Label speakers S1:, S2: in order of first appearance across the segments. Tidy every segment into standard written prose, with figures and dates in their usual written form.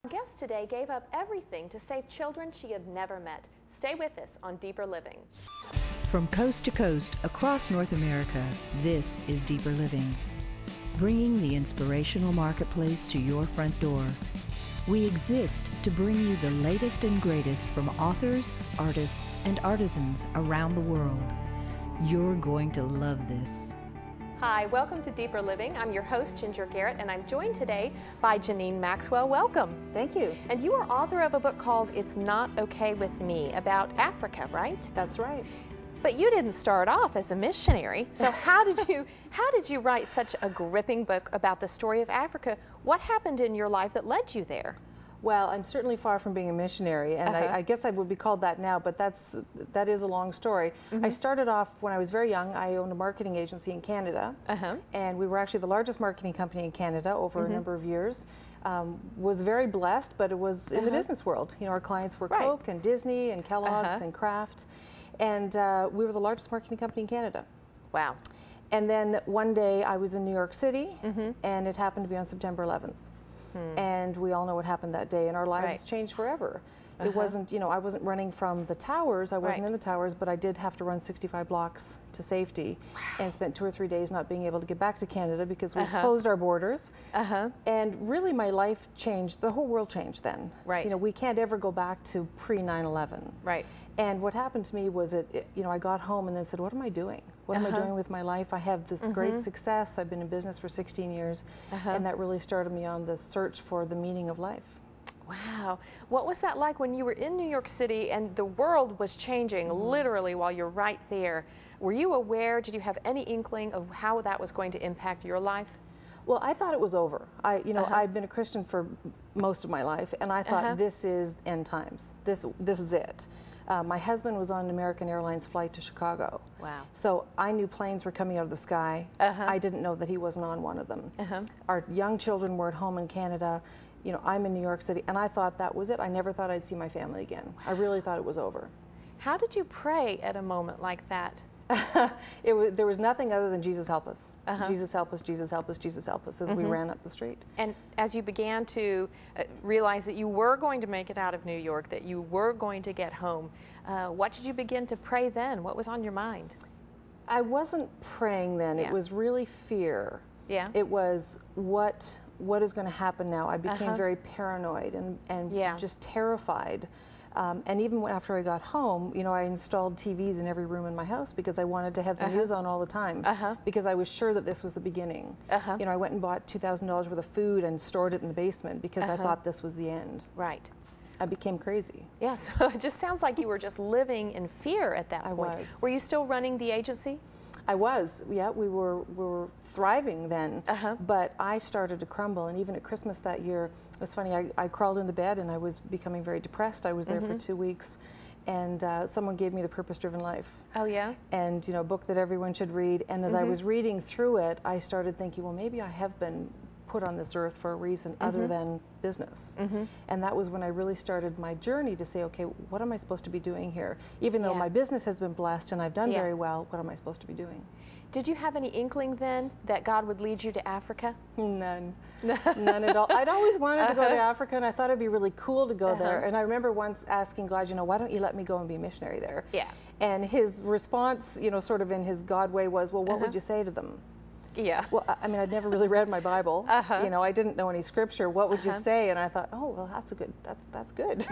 S1: Our guest today gave up everything to save children she had never met. Stay with us on Deeper Living.
S2: From coast to coast across North America, this is Deeper Living, bringing the inspirational marketplace to your front door. We exist to bring you the latest and greatest from authors, artists, and artisans around the world. You're going to love this.
S1: Hi, welcome to Deeper Living. I'm your host, Ginger Garrett, and I'm joined today by Janine Maxwell. Welcome.
S3: Thank you.
S1: And you are author of a book called It's Not Okay With Me, about Africa, right?
S3: That's right.
S1: But you didn't start off as a missionary. So how did you write such a gripping book about the story of Africa? What happened in your life that led you there?
S3: Well, I'm certainly far from being a missionary, and I guess I would be called that now, but that is a long story. I started off when I was very young. I owned a marketing agency in Canada, and we were actually the largest marketing company in Canada over a number of years. Was very blessed, but it was in the business world. You know, our clients were Coke and Disney and Kellogg's and Kraft, and we were the largest marketing company in Canada.
S1: Wow.
S3: And then one day I was in New York City, and it happened to be on September 11th. And we all know what happened that day, and our lives changed forever. It wasn't, you know, I wasn't running from the towers, I wasn't in the towers, but I did have to run 65 blocks to safety and spent 2 or 3 days not being able to get back to Canada because we closed our borders. And really my life changed, the whole world changed then. You know, we can't ever go back to pre-9/11. And what happened to me was you know, I got home and then said, what am I doing? What am I doing with my life? I have this great success. I've been in business for 16 years, and that really started me on the search for the meaning of life.
S1: Wow. What was that like when you were in New York City and the world was changing literally while you're right there? Were you aware, did you have any inkling of how that was going to impact your life?
S3: Well, I thought it was over. You know, I've been a Christian for most of my life, and I thought this is end times. This is it. My husband was on an American Airlines flight to Chicago.
S1: Wow.
S3: So I knew planes were coming out of the sky. I didn't know that he wasn't on one of them. Our young children were at home in Canada. You know, I'm in New York City, and I thought that was it. I never thought I'd see my family again. I really thought it was over.
S1: How did you pray at a moment like that?
S3: There was nothing other than Jesus help us. Jesus help us, Jesus help us, Jesus help us, as we ran up the street.
S1: And as you began to realize that you were going to make it out of New York, that you were going to get home, what did you begin to pray then? What was on your mind?
S3: I wasn't praying then. It was really fear. It was what is going to happen now. I became very paranoid and just terrified. And even after I got home, you know, I installed TVs in every room in my house because I wanted to have the news on all the time because I was sure that this was the beginning. You know, I went and bought $2,000 worth of food and stored it in the basement because I thought this was the end. I became crazy.
S1: Yeah, so it just sounds like you were just living in fear at that point.
S3: I was.
S1: Were you still running the agency?
S3: I was, yeah, we were thriving then, but I started to crumble, and even at Christmas that year, it was funny, I crawled into bed and I was becoming very depressed. I was there for 2 weeks, and someone gave me The Purpose-Driven Life.
S1: Oh, yeah?
S3: And, you know, a book that everyone should read, and as I was reading through it, I started thinking, well, maybe I have been put on this earth for a reason other than business. And that was when I really started my journey to say, okay, what am I supposed to be doing here? Even though my business has been blessed and I've done very well, what am I supposed to be doing?
S1: Did you have any inkling then that God would lead you to Africa?
S3: None. None at all. I'd always wanted to go to Africa, and I thought it'd be really cool to go there. And I remember once asking God, you know, why don't you let me go and be a missionary there? And his response, you know, sort of in his God way was, well, what would you say to them? Well, I mean, I'd never really read my Bible. You know, I didn't know any scripture. What would you say? And I thought, oh, well, that's good.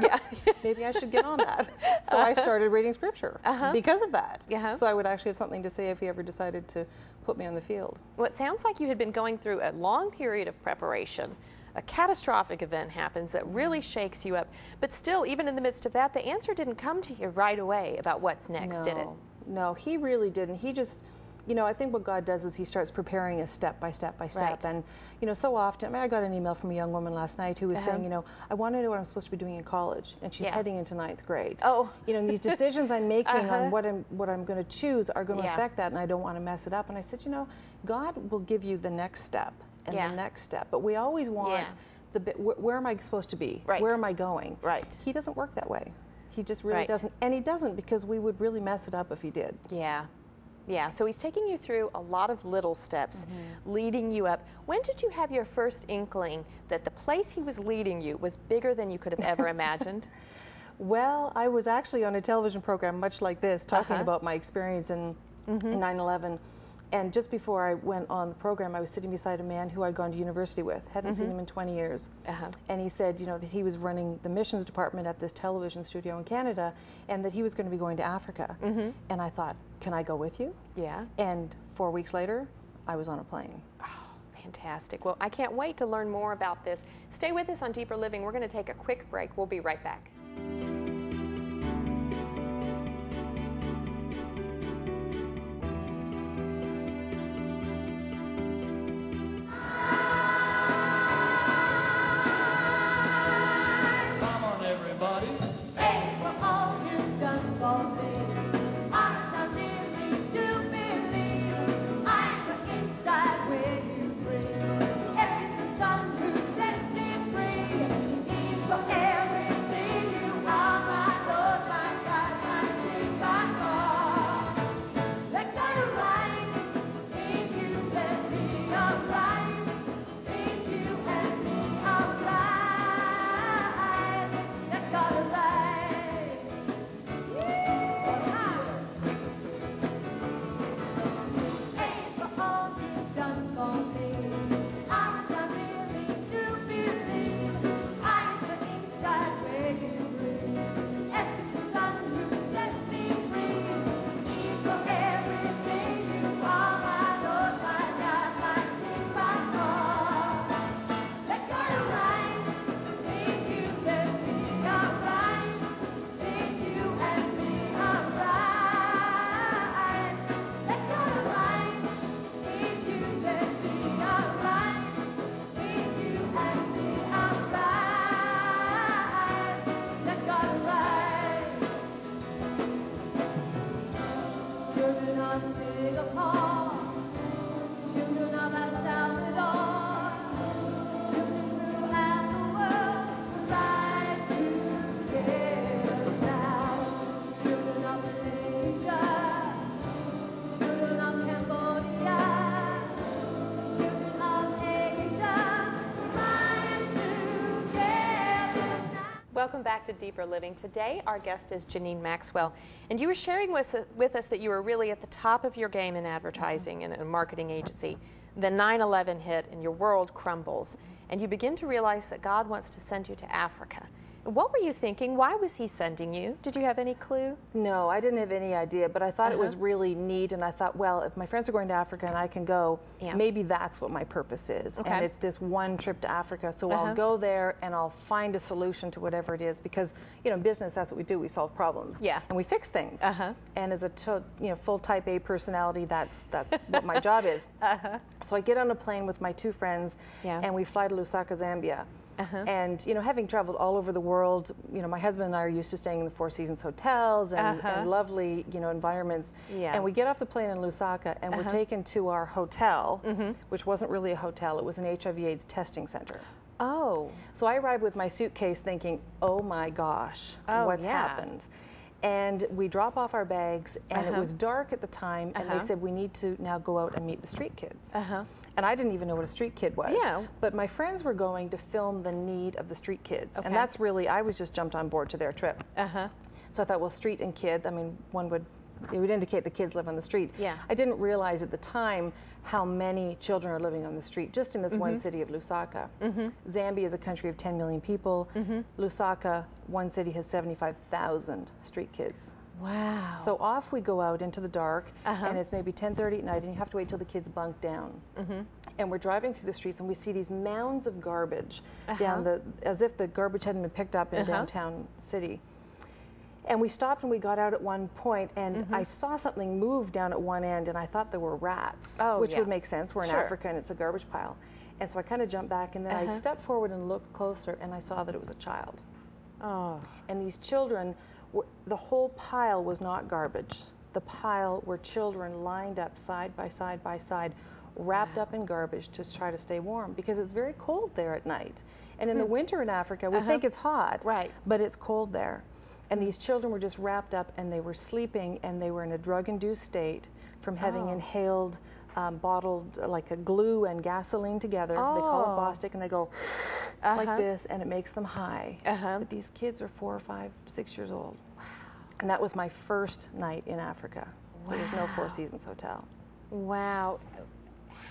S3: Maybe I should get on that. So I started reading scripture because of that. So I would actually have something to say if he ever decided to put me on the field.
S1: Well, it sounds like you had been going through a long period of preparation. A catastrophic event happens that really shakes you up. But still, even in the midst of that, the answer didn't come to you right away about what's next, did it?
S3: No, he really didn't. He just... You know, I think what God does is he starts preparing us step by step by step. And, you know, so often, I mean, I got an email from a young woman last night who was saying, you know, I want to know what I'm supposed to be doing in college. And she's heading into 9th grade. You know, and these decisions I'm making on what I'm going to choose are going to affect that, and I don't want to mess it up. And I said, you know, God will give you the next step and the next step. But we always want the bit, where am I supposed to be? Where am I going? He doesn't work that way. He just really doesn't. And he doesn't because we would really mess it up if he did.
S1: Yeah, so he's taking you through a lot of little steps, leading you up. When did you have your first inkling that the place he was leading you was bigger than you could have ever imagined?
S3: Well, I was actually on a television program much like this, talking about my experience in 9/11. And just before I went on the program, I was sitting beside a man who I'd gone to university with, hadn't seen him in 20 years. And he said, you know, that he was running the missions department at this television studio in Canada, and that he was going to be going to Africa. And I thought, can I go with you?
S1: Yeah.
S3: And 4 weeks later, I was on a plane.
S1: Oh, fantastic. Well, I can't wait to learn more about this. Stay with us on Deeper Living. We're going to take a quick break. We'll be right back. Welcome back to Deeper Living. Today, our guest is Janine Maxwell, and you were sharing with us that you were really at the top of your game in advertising and a marketing agency. Then 9/11 hit, and your world crumbles, and you begin to realize that God wants to send you to Africa. What were you thinking? Why was he sending you? Did you have any clue?
S3: No, I didn't have any idea, but I thought it was really neat, and I thought, well, if my friends are going to Africa and I can go, maybe that's what my purpose is. And it's this one trip to Africa, so I'll go there and I'll find a solution to whatever it is, because, you know, in business, that's what we do. We solve problems.
S1: Yeah.
S3: And we fix things. And as a full type A personality, that's what my job is. So I get on a plane with my two friends, and we fly to Lusaka, Zambia. And, you know, having traveled all over the world, you know, my husband and I are used to staying in the Four Seasons hotels and lovely, you know, environments. And we get off the plane in Lusaka, and we're taken to our hotel, which wasn't really a hotel. It was an HIV/AIDS testing center.
S1: Oh.
S3: So I arrived with my suitcase thinking, oh my gosh, what's happened? And we drop off our bags, and it was dark at the time, and they said, we need to now go out and meet the street kids. And I didn't even know what a street kid was. But my friends were going to film the need of the street kids. And that's really, I was just jumped on board to their trip. So I thought, well, street and kid, I mean, it would indicate the kids live on the street. I didn't realize at the time how many children are living on the street, just in this one city of Lusaka. Zambia is a country of 10 million people. Lusaka, one city, has 75,000 street kids.
S1: Wow.
S3: So off we go out into the dark, and it's maybe 10:30 at night, and you have to wait till the kids bunk down. And we're driving through the streets, and we see these mounds of garbage down as if the garbage hadn't been picked up in downtown city. And we stopped and we got out at one point, and I saw something move down at one end, and I thought there were rats, which would make sense. We're in Africa, and it's a garbage pile. And so I kind of jumped back, and then I stepped forward and looked closer, and I saw that it was a child. And these children, the whole pile was not garbage. The pile were children lined up side by side by side, wrapped up in garbage to try to stay warm, because it's very cold there at night. And in the winter in Africa, we think it's hot, but it's cold there. And these children were just wrapped up, and they were sleeping, and they were in a drug-induced state from having inhaled bottled like a glue and gasoline together. They call it Bostic, and they go like this, and it makes them high. But these kids are 4, 5, 6 years old. Wow. And that was my first night in Africa. Wow. There was no Four Seasons Hotel.
S1: Wow.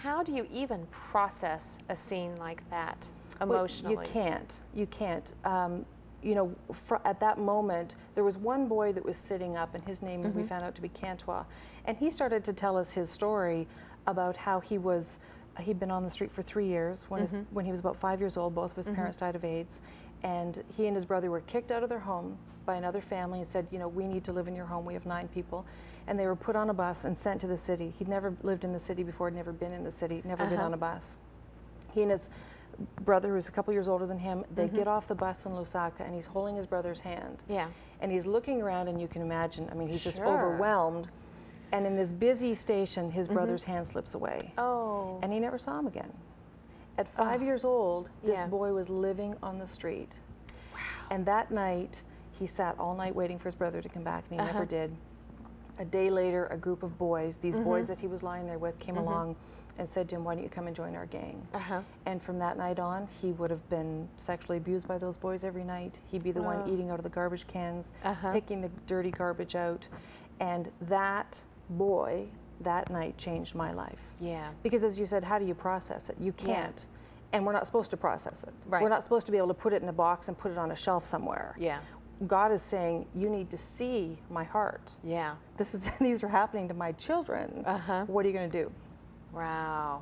S1: How do you even process a scene like that emotionally?
S3: Well, you can't. You know, at that moment, there was one boy that was sitting up, and his name we found out to be Cantois, and he started to tell us his story about how he'd been on the street for 3 years. When he was about 5 years old, both of his parents died of AIDS, and he and his brother were kicked out of their home by another family and said, you know, we need to live in your home. We have 9 people. And they were put on a bus and sent to the city. He'd never lived in the city before, never been in the city, never been on a bus. He and his brother, who's a couple years older than him, they get off the bus in Lusaka, and he's holding his brother's hand. Yeah. And he's looking around, and you can imagine, I mean, he's just overwhelmed. And in this busy station, his brother's hand slips away. Oh. And he never saw him again. At 5 years old, this boy was living on the street. Wow. And that night, he sat all night waiting for his brother to come back, and he never did. A day later, a group of boys, these boys that he was lying there with, came along and said to him, why don't you come and join our gang? And from that night on, he would have been sexually abused by those boys every night. He'd be the one eating out of the garbage cans, picking the dirty garbage out. And that boy, that night, changed my life. Yeah. Because as you said, how do you process it? You can't. And we're not supposed to process it. Right. We're not supposed to be able to put it in a box and put it on a shelf somewhere. Yeah. God is saying, you need to see my heart. Yeah. These are happening to my children. What are you going to do? Wow.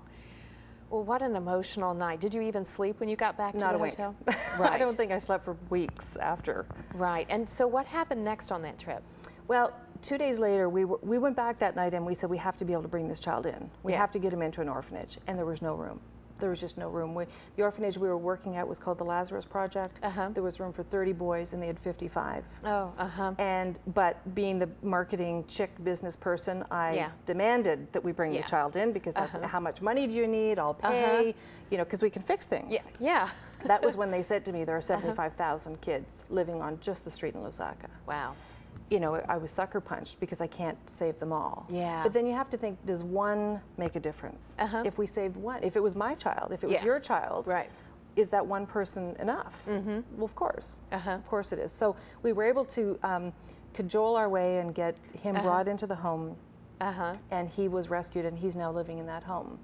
S3: Well, what an emotional night. Did you even sleep when you got back to the hotel? Right. I don't think I slept for weeks after. Right. And so what happened next on that trip? Well, 2 days later, we went back that night, and we said, we have to be able to bring this child in. We have to get him into an orphanage. And there was no room. There was just no room. The orphanage we were working at was called the Lazarus Project. There was room for 30 boys, and they had 55. But being the marketing chick business person, I demanded that we bring the child in, because that's how much money do you need? I'll pay, you know, because we can fix things. Yeah. That was when they said to me, there are 75,000 kids living on just the street in Lusaka. Wow. You know, I was sucker punched because I can't save them all. Yeah. But then you have to think, does one make a difference? If we saved one, if it was my child, if it was your child, is that one person enough? Well, of course. Of course it is. So we were able to cajole our way and get him brought into the home, and he was rescued, and he's now living in that home.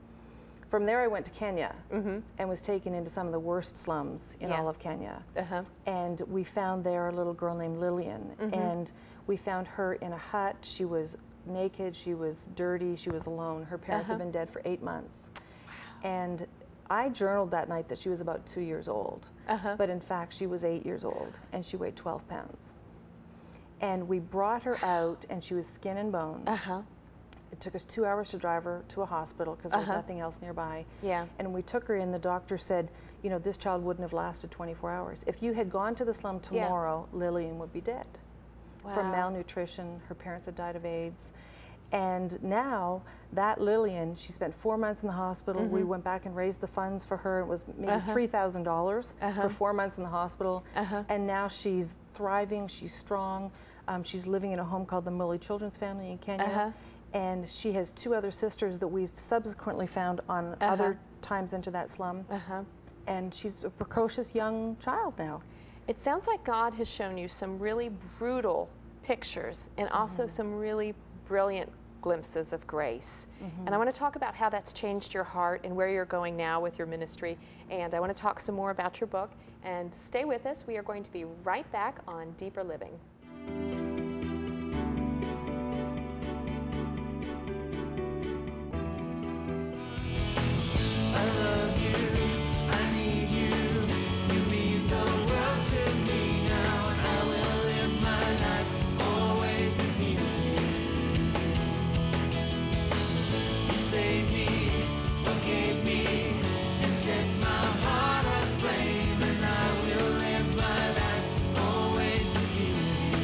S3: From there, I went to Kenya and was taken into some of the worst slums in all of Kenya. And we found there a little girl named Lillian, and we found her in a hut. She was naked, she was dirty, she was alone. Her parents had been dead for 8 months. And I journaled that night that she was about 2 years old, but in fact she was 8 years old, and she weighed 12 pounds. And we brought her out, and she was skin and bones. It took us 2 hours to drive her to a hospital because there was nothing else nearby. Yeah. And when we took her in, the doctor said, you know, this child wouldn't have lasted 24 hours. If you had gone to the slum tomorrow, Lillian would be dead. Wow. From malnutrition. Her parents had died of AIDS. And now, that Lillian, she spent 4 months in the hospital. We went back and raised the funds for her. It was maybe $3,000 for 4 months in the hospital. And now she's thriving, she's strong. She's living in a home called the Mully Children's Family in Kenya. And she has 2 other sisters that we've subsequently found on other times into that slum. And she's a precocious young child now. It sounds like God has shown you some really brutal pictures and also some really brilliant glimpses of grace. And I want to talk about how that's changed your heart and where you're going now with your ministry. And I want to talk some more about your book. And stay with us. We are going to be right back on Deeper Living.
S4: I love you, I need you, you mean the world to me now, and I will live my life always to be with you. You saved me, forgave me, and set my heart aflame, and I will live my life always to be with you.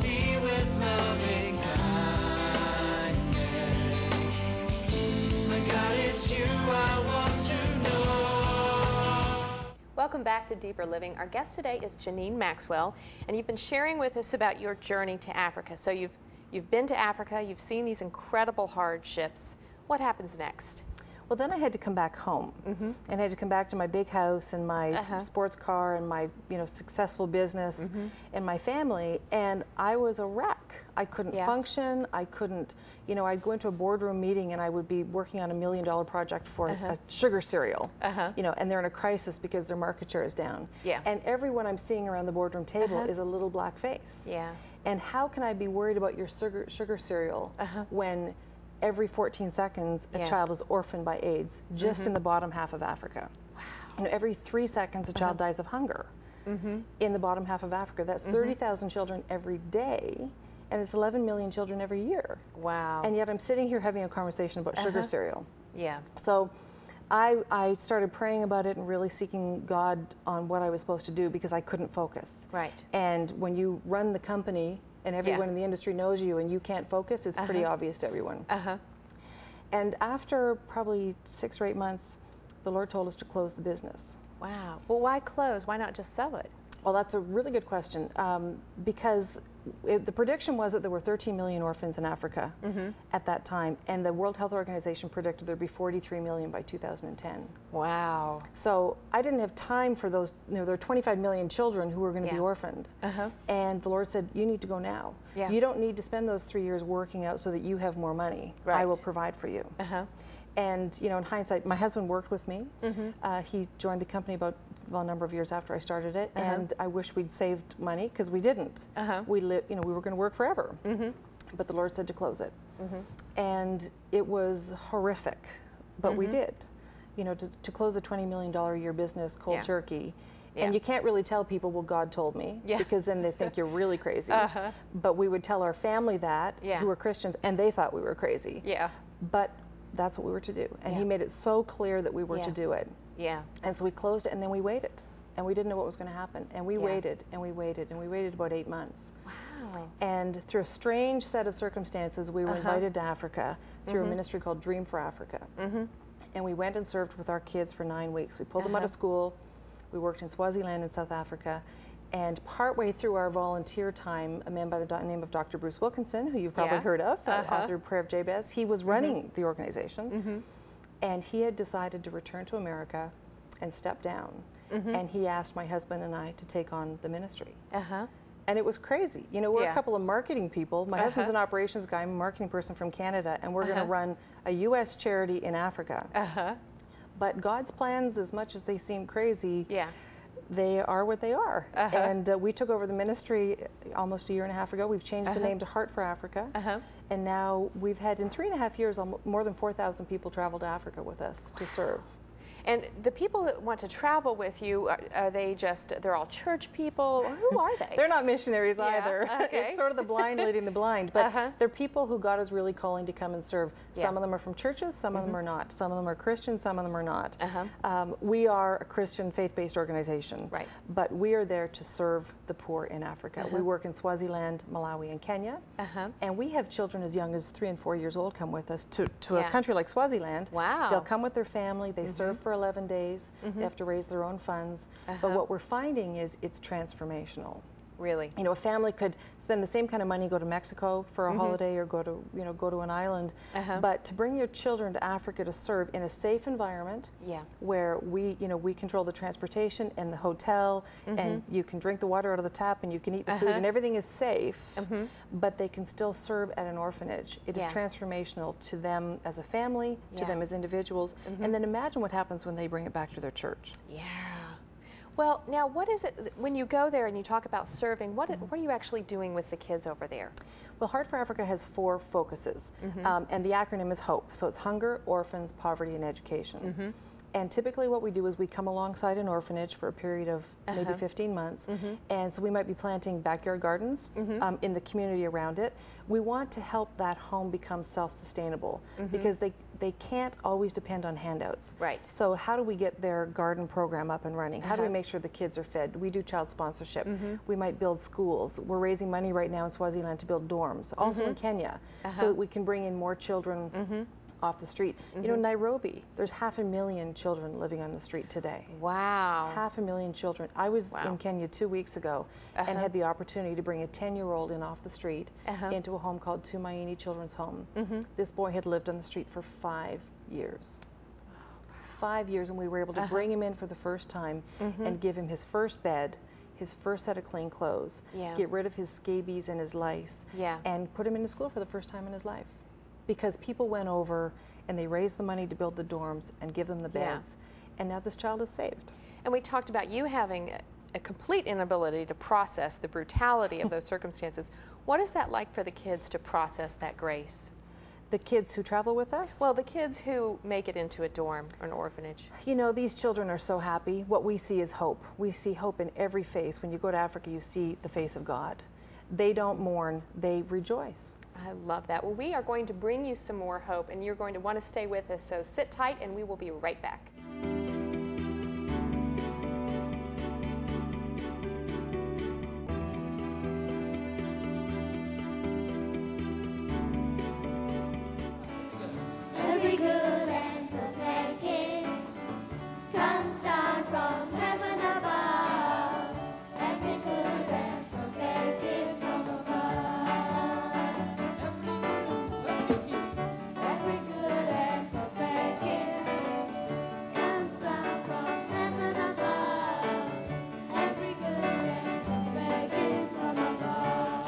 S4: me with loving kindness. My God, it's you I want to know.
S1: Welcome back to Deeper Living. Our guest today is Janine Maxwell, and you've been sharing with us about your journey to Africa. So you've been to Africa, you've seen these incredible hardships. What happens next?
S3: Well, then I had to come back home, and I had to come back to my big house and my sports car and my successful business and my family, and I was a wreck. I couldn't function. I couldn't, I'd go into a boardroom meeting and I would be working on $1 million project for a sugar cereal, and they're in a crisis because their market share is down.
S1: Yeah.
S3: And everyone I'm seeing around the boardroom table is a little black face.
S1: Yeah.
S3: And how can I be worried about your sugar cereal when every 14 seconds a child is orphaned by AIDS just in the bottom half of Africa? Wow. Every 3 seconds a child dies of hunger in the bottom half of Africa. That's 30,000 children every day, and it's 11 million children every year.
S1: Wow.
S3: And yet I'm sitting here having a conversation about sugar cereal.
S1: Yeah.
S3: So I started praying about it and really seeking God on what I was supposed to do because I couldn't focus.
S1: Right.
S3: And when you run the company and everyone in the industry knows you and you can't focus, it's pretty obvious to everyone. And after probably 6 or 8 months, the Lord told us to close the business.
S1: Wow. Well, why close? Why not just sell it?
S3: Well, that's a really good question, because the prediction was that there were 13 million orphans in Africa at that time, and the World Health Organization predicted there'd be 43 million by 2010.
S1: Wow.
S3: So I didn't have time for those, there are 25 million children who were going to be orphaned. And the Lord said, you need to go now.
S1: Yeah.
S3: You don't need to spend those 3 years working out so that you have more money.
S1: Right.
S3: I will provide for you. And, in hindsight, my husband worked with me. He joined the company about a number of years after I started it, and I wish we'd saved money because we didn't. We were going to work forever, but the Lord said to close it, and it was horrific, but we did. To close a $20 million a year business cold turkey. And you can't really tell people, well, God told me, because then they think you're really crazy. But we would tell our family that, who were Christians, and they thought we were crazy. But that's what we were to do. And He made it so clear that we were to do it. And so we closed it, and then we waited. And we didn't know what was going to happen. And we waited, and we waited, and we waited about 8 months.
S1: Wow.
S3: And through a strange set of circumstances, we were invited to Africa through a ministry called Dream for Africa. And we went and served with our kids for 9 weeks. We pulled them out of school. We worked in Swaziland in South Africa. And partway through our volunteer time, a man by the name of Dr. Bruce Wilkinson, who you've probably heard of, author of Prayer of Jabez, he was running the organization. And he had decided to return to America and step down. And he asked my husband and I to take on the ministry. And it was crazy. We're a couple of marketing people. My husband's an operations guy. I'm a marketing person from Canada. And we're going to run a U.S. charity in Africa. But God's plans, as much as they seem crazy, they are what they are. And we took over the ministry almost a year and a half ago. We've changed the name to Heart for Africa. And now we've had, in 3.5 years, more than 4,000 people travel to Africa with us to serve.
S1: And the people that want to travel with you, are they they're all church people? Or who are they?
S3: They're not missionaries either.
S1: Okay.
S3: It's sort of the blind leading the blind. But they're people who God is really calling to come and serve. Some of them are from churches, some of them are not. Some of them are Christian, some of them are not. We are a Christian faith-based organization. Right. But we are there to serve the poor in Africa. We work in Swaziland, Malawi, and Kenya. And we have children as young as 3 and 4 years old come with us to a country like Swaziland.
S1: Wow.
S3: They'll come with their family. They serve for 11 days. They have to raise their own funds. But what we're finding is it's transformational.
S1: Really?
S3: A family could spend the same kind of money, go to Mexico for a holiday, or go to an island. But to bring your children to Africa to serve in a safe environment, where we control the transportation and the hotel, and you can drink the water out of the tap, and you can eat the food, and everything is safe. But they can still serve at an orphanage. It is transformational to them as a family, to them as individuals, and then imagine what happens when they bring it back to their church.
S1: Well, now, what is it, when you go there and you talk about serving, what are you actually doing with the kids over there?
S3: Well, Heart for Africa has 4 focuses, and the acronym is HOPE. So it's hunger, orphans, poverty, and education. And typically what we do is we come alongside an orphanage for a period of maybe 15 months. And so we might be planting backyard gardens in the community around it. We want to help that home become self-sustainable because they can't always depend on handouts.
S1: Right.
S3: So how do we get their garden program up and running? How do we make sure the kids are fed? We do child sponsorship. We might build schools. We're raising money right now in Swaziland to build dorms, also in Kenya, so that we can bring in more children off the street. You know, Nairobi, there's 500,000 children living on the street today.
S1: Wow.
S3: 500,000 children. I was in Kenya 2 weeks ago and had the opportunity to bring a 10-year-old in off the street into a home called Tumaini Children's Home. This boy had lived on the street for 5 years. 5 years, and we were able to bring him in for the first time and give him his first bed, his first set of clean clothes, get rid of his scabies and his lice, and put him into school for the first time in his life. Because people went over and they raised the money to build the dorms and give them the beds, and now this child is saved.
S1: And we talked about you having a complete inability to process the brutality of those circumstances. What is that like for the kids to process that grace?
S3: The kids who travel with us?
S1: Well, the kids who make it into a dorm or an orphanage.
S3: You know, these children are so happy. What we see is hope. We see hope in every face. When you go to Africa, you see the face of God. They don't mourn, they rejoice.
S1: I love that. Well, we are going to bring you some more hope, and you're going to want to stay with us, so sit tight, and we will be right back.
S5: Every good and perfect gift comes down from heaven above. Every good and perfect gift from above. Every good and perfect gift comes down from heaven above. Every good and perfect gift from above.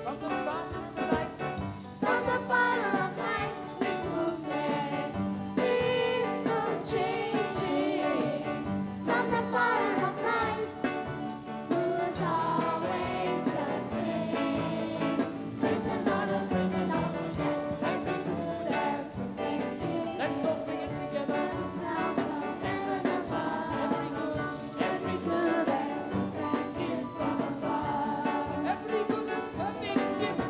S5: From the Father of lights. From the Father of lights, we proclaim peace, no changing. From the Father of lights, who's always the same. Praise the Lord, oh, praise the Lord, oh, every good and perfect gift. Let's all sing it together. Comes down from heaven above. Every good and perfect gift from above. Every good and perfect gift.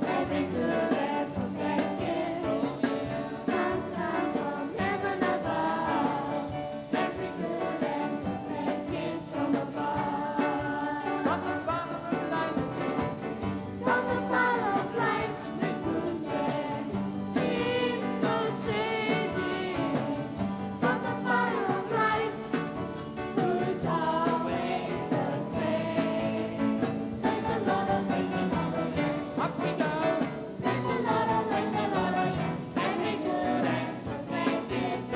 S5: Every good and perfect gift comes down from heaven above. Every good and perfect gift from above. From the Father of lights. From the Father of lights, we proclaim peace, no changing. From the Father of lights, who is always the same. Praise the Lord, oh, praise the Lord, oh, yeah. Up we go. Praise the Lord, oh, praise the Lord, oh, yeah. Every good and perfect gift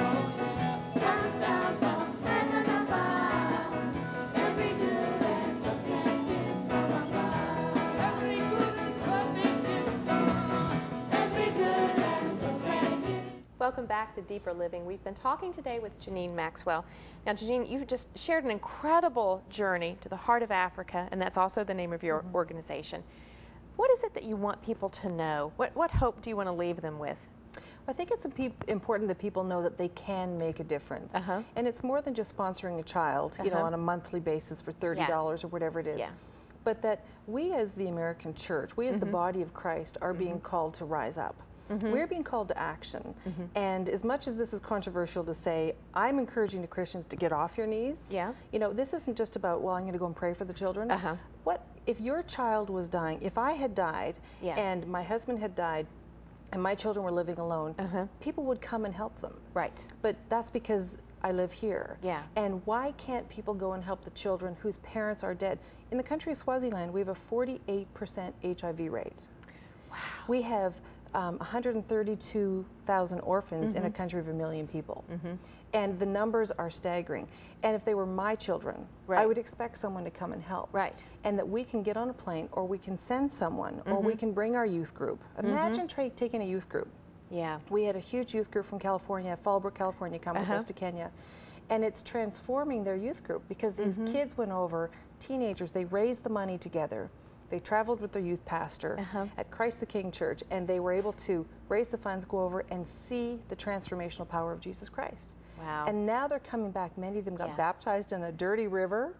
S5: comes down from heaven above. Every good and perfect gift from above. Every good and perfect gift. Every good and perfect gift.
S1: Welcome back to Deeper Living. We've been talking today with Janine Maxwell. Now, Janine, you've just shared an incredible journey to the heart of Africa, and that's also the name of your organization. What is it that you want people to know? What hope do you want to leave them with?
S3: I think it's important that people know that they can make a difference. And it's more than just sponsoring a child, you know, on a monthly basis for $30 or whatever it is. But that we as the American church, we as the body of Christ are being called to rise up. We're being called to action. And as much as this is controversial to say, I'm encouraging the Christians to get off your knees. You know, this isn't just about, well, I'm going to go and pray for the children. What if your child was dying? If I had died and my husband had died and my children were living alone, people would come and help them.
S1: Right.
S3: But that's because I live here.
S1: Yeah.
S3: And why can't people go and help the children whose parents are dead? In the country of Swaziland, we have a 48% HIV rate. Wow. We have 132,000 orphans in a country of 1 million people. And the numbers are staggering. And if they were my children, I would expect someone to come and help.
S1: Right.
S3: And that we can get on a plane, or we can send someone, or we can bring our youth group. Imagine taking a youth group.
S1: Yeah.
S3: We had a huge youth group from California, Fallbrook, California, come with us to Kenya. And it's transforming their youth group because these kids went over, teenagers, they raised the money together. They traveled with their youth pastor at Christ the King Church, and they were able to raise the funds, go over, and see the transformational power of Jesus Christ.
S1: Wow.
S3: And now they're coming back. Many of them got baptized in a dirty river,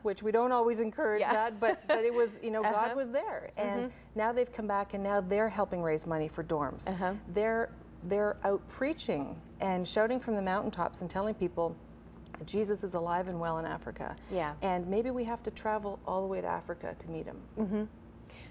S3: which we don't always encourage that, but it was, you know, God was there. And now they've come back, and now they're helping raise money for dorms. They're out preaching and shouting from the mountaintops and telling people Jesus is alive and well in Africa.
S1: Yeah.
S3: And maybe we have to travel all the way to Africa to meet him.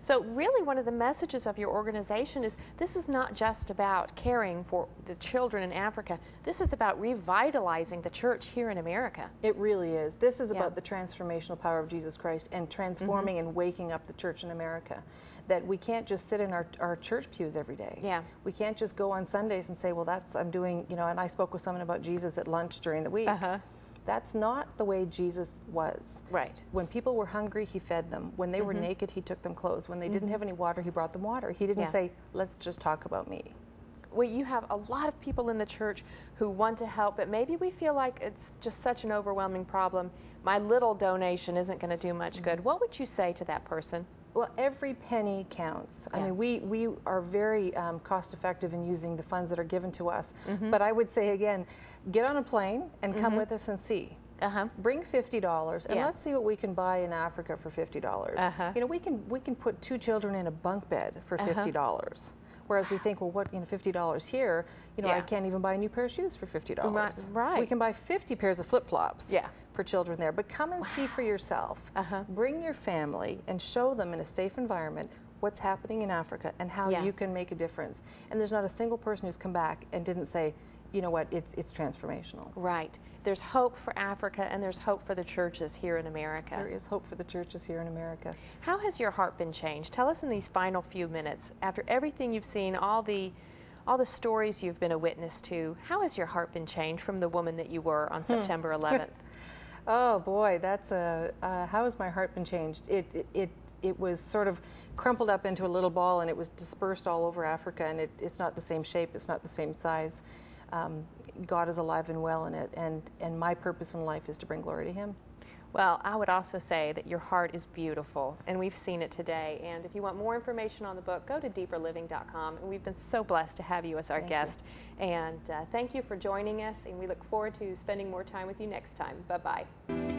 S1: So really one of the messages of your organization is this is not just about caring for the children in Africa. This is about revitalizing the church here in America.
S3: It really is. This is about the transformational power of Jesus Christ and transforming and waking up the church in America. That we can't just sit in our church pews every day.
S1: Yeah.
S3: We can't just go on Sundays and say, well, I'm doing, you know, and I spoke with someone about Jesus at lunch during the week. That's not the way Jesus was.
S1: Right.
S3: When people were hungry, he fed them. When they were naked, he took them clothes. When they didn't have any water, he brought them water. He didn't say, let's just talk about me.
S1: Well, you have a lot of people in the church who want to help, but maybe we feel like it's just such an overwhelming problem. My little donation isn't going to do much good. What would you say to that person?
S3: Well, every penny counts. I mean, we are very cost effective in using the funds that are given to us. But I would say again, get on a plane and come with us and see. Bring $50 and let's see what we can buy in Africa for $50. You know, we can put 2 children in a bunk bed for $50. Whereas we think, well, what, you know, $50 here, you know, I can't even buy a new pair of shoes for $50.
S1: Right.
S3: We can buy 50 pairs of flip-flops for children there. But come and see for yourself. Bring your family and show them in a safe environment what's happening in Africa and how you can make a difference. And there's not a single person who's come back and didn't say, you know what, it's transformational.
S1: Right. There's hope for Africa and there's hope for the churches here in America.
S3: There is hope for the churches here in America.
S1: How has your heart been changed? Tell us in these final few minutes, after everything you've seen, all the stories you've been a witness to, how has your heart been changed from the woman that you were on September 11th?
S3: Oh boy, that's how has my heart been changed? It was sort of crumpled up into a little ball and it was dispersed all over Africa, and it's not the same shape, it's not the same size. God is alive and well in it, and my purpose in life is to bring glory to him.
S1: Well, I would also say that your heart is beautiful, and we've seen it today. And if you want more information on the book, go to DeeperLiving.com. And we've been so blessed to have you as our guest. And thank you for joining us, and we look forward to spending more time with you next time. Bye-bye.